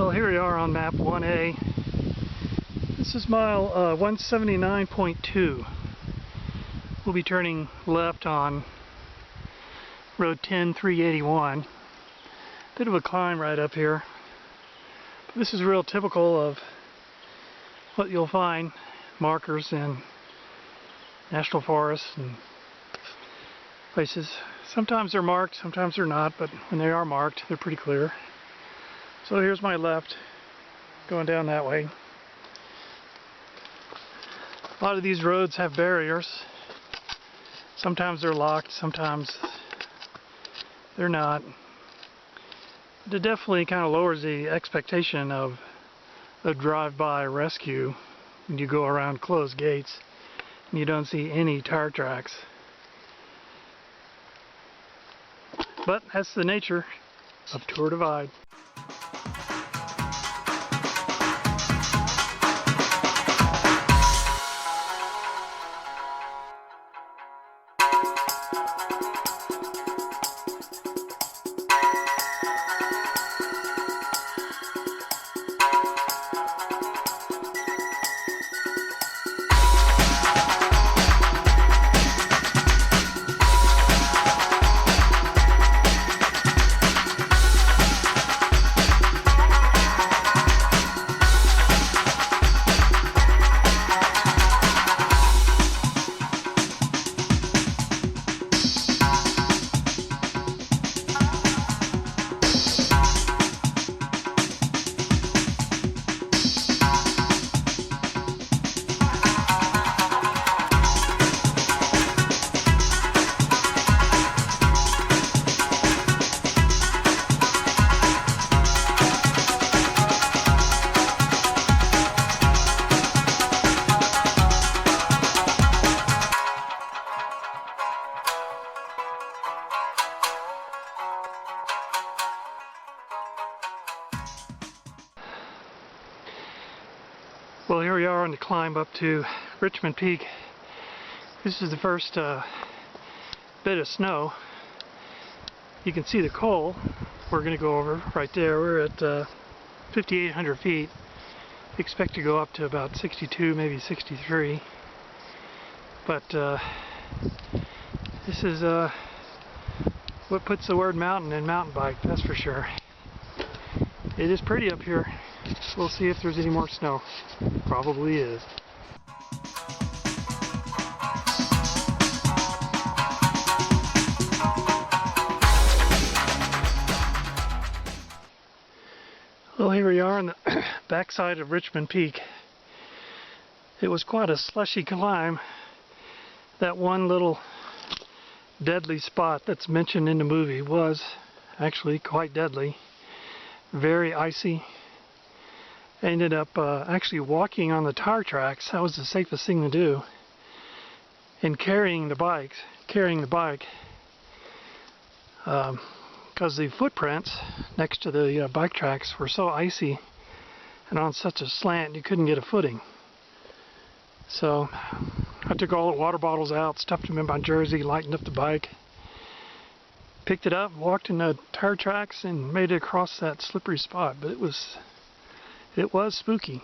Well, here we are on map 1A. This is mile 179.2. We'll be turning left on road 10-381. Bit of a climb right up here. But this is real typical of what you'll find markers in national forests and places. Sometimes they're marked, sometimes they're not, but when they are marked, they're pretty clear. So here's my left, going down that way. A lot of these roads have barriers. Sometimes they're locked, sometimes they're not. But it definitely kind of lowers the expectation of a drive-by rescue when you go around closed gates and you don't see any tire tracks. But that's the nature of Tour Divide. Well, here we are on the climb up to Richmond Peak. This is the first bit of snow. You can see the col we're going to go over right there. We're at 5,800 feet. Expect to go up to about 62, maybe 63. But this is what puts the word mountain in mountain bike, that's for sure. It is pretty up here. We'll see if there's any more snow. Probably is. Well, here we are on the backside of Richmond Peak. It was quite a slushy climb. That one little deadly spot that's mentioned in the movie was actually quite deadly. Very icy. I ended up actually walking on the tire tracks. That was the safest thing to do. And carrying the bike, because the footprints next to the bike tracks were so icy and on such a slant you couldn't get a footing. So I took all the water bottles out, stuffed them in my jersey, lightened up the bike, picked it up, walked in the tire tracks, and made it across that slippery spot. But it was spooky.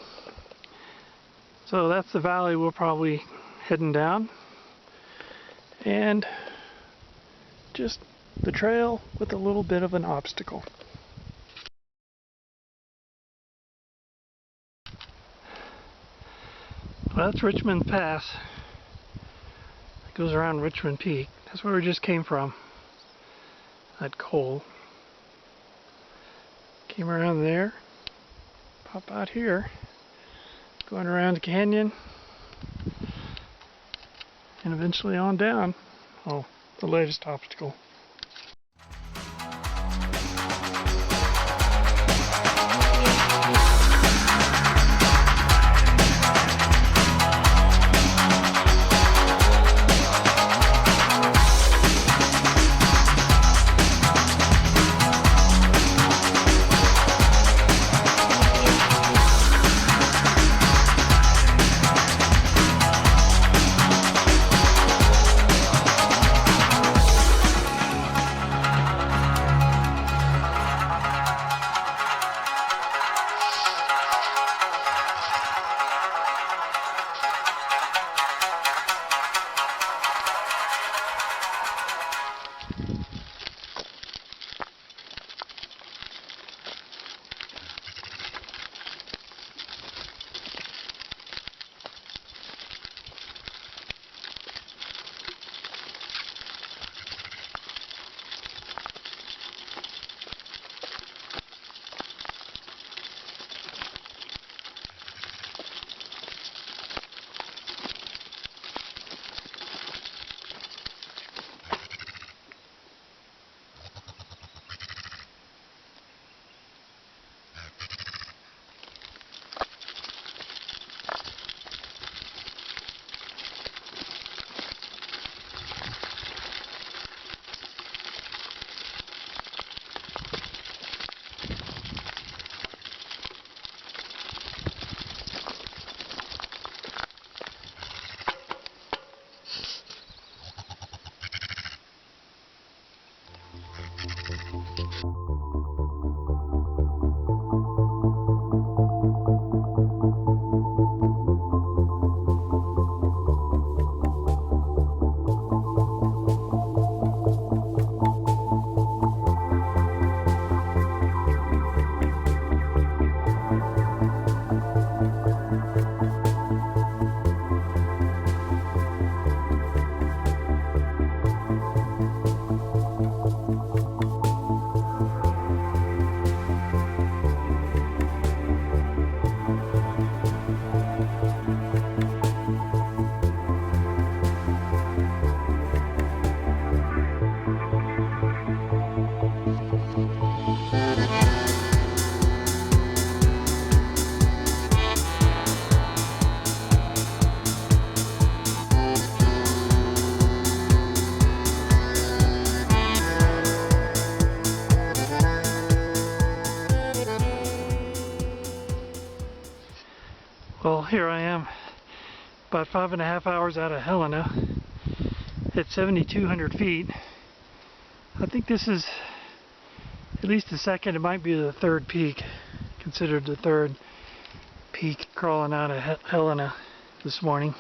So that's the valley we're probably heading down, and just the trail with a little bit of an obstacle. Well, that's Richmond Pass. It goes around Richmond Peak. That's where we just came from. That col. Came around there. Pop out here, going around the canyon, and eventually on down. Oh, the latest obstacle. Well, here I am, about 5.5 hours out of Helena, at 7,200 feet. I think this is at least the second, it might be the third peak, considered the third peak crawling out of Helena this morning.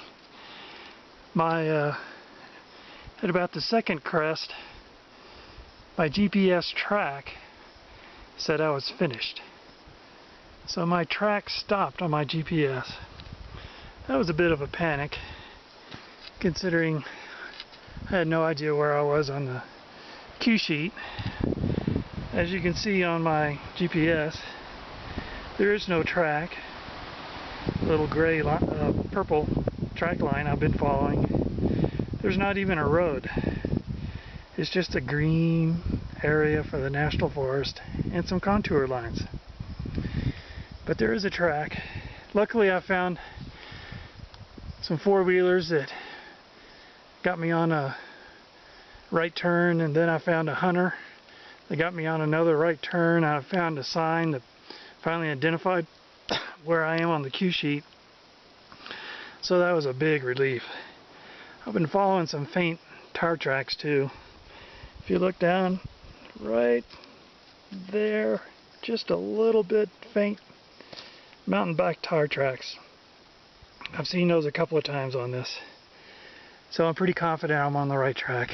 At about the second crest, my GPS track said I was finished. So my track stopped on my GPS. That was a bit of a panic, considering I had no idea where I was on the cue sheet. As you can see on my GPS, there is no track. A little gray, purple track line I've been following. There's not even a road. It's just a green area for the National Forest and some contour lines. But there is a track. Luckily I found some four-wheelers that got me on a right turn, and then I found a hunter that got me on another right turn. I found a sign that finally identified where I am on the cue sheet. So that was a big relief. I've been following some faint tire tracks too. If you look down right there, just a little bit faint mountain bike tire tracks. I've seen those a couple of times on this. So I'm pretty confident I'm on the right track.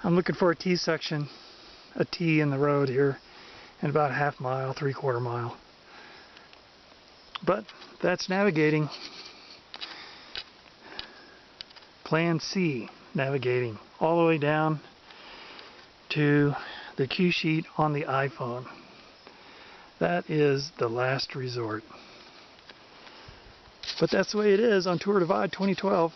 I'm looking for a T-section, a T in the road here, in about a half mile, 3/4 mile. But that's navigating. Plan C, navigating all the way down to the cue sheet on the iPhone. That is the last resort. But that's the way it is on Tour Divide 2012.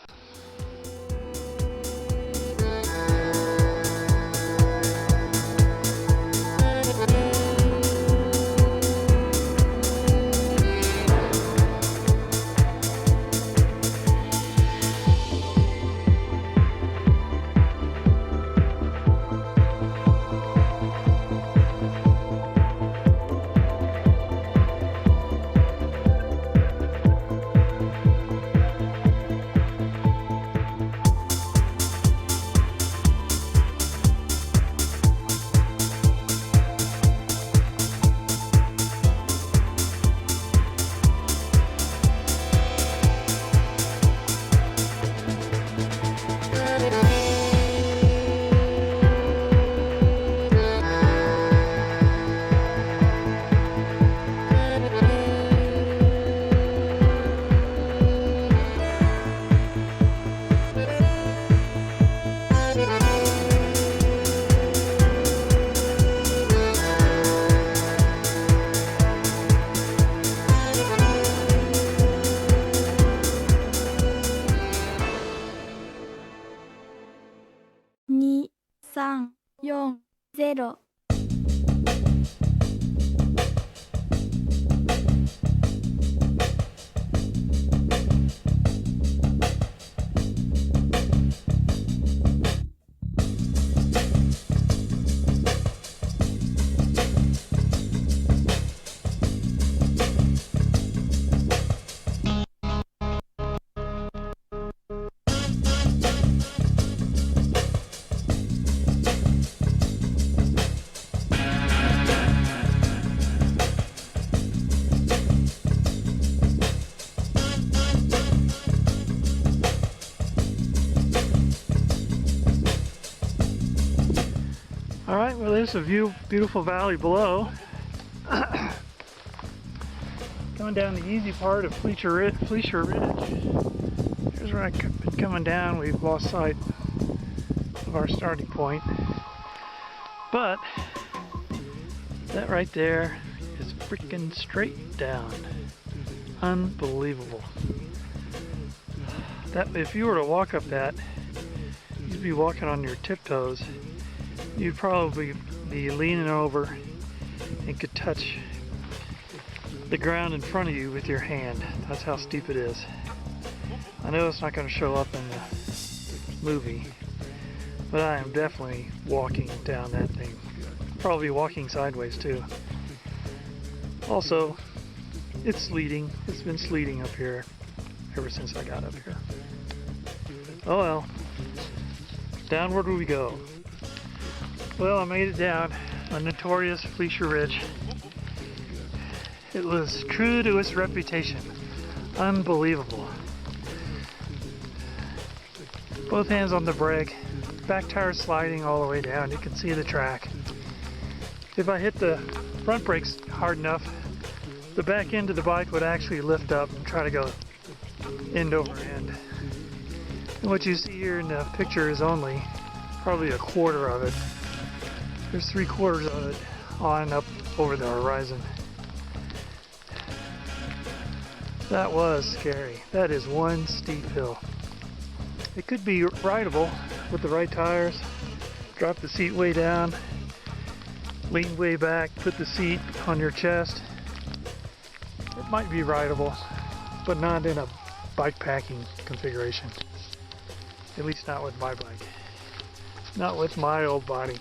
Alright, well there's a beautiful valley below. Coming down the easy part of Fleischer Ridge. Here's where I've been coming down. We've lost sight of our starting point. But that right there is freaking straight down. Unbelievable. That if you were to walk up that, you'd be walking on your tiptoes. You'd probably be leaning over and could touch the ground in front of you with your hand. That's how steep it is. I know it's not going to show up in the movie, but I am definitely walking down that thing. Probably walking sideways too. Also, It's sleeting. It's been sleeting up here ever since I got up here. Oh well. Downward we go. Well, I made it down a notorious Fleischer Ridge. It was true to its reputation. Unbelievable. Both hands on the brake. Back tire sliding all the way down. You can see the track. If I hit the front brakes hard enough, the back end of the bike would actually lift up and try to go end over end. And what you see here in the picture is only probably a quarter of it. There's 3/4 of it on up over the horizon. That was scary. That is one steep hill. It could be rideable with the right tires. Drop the seat way down, lean way back, put the seat on your chest. It might be rideable, but not in a bike packing configuration. At least not with my bike. Not with my old body.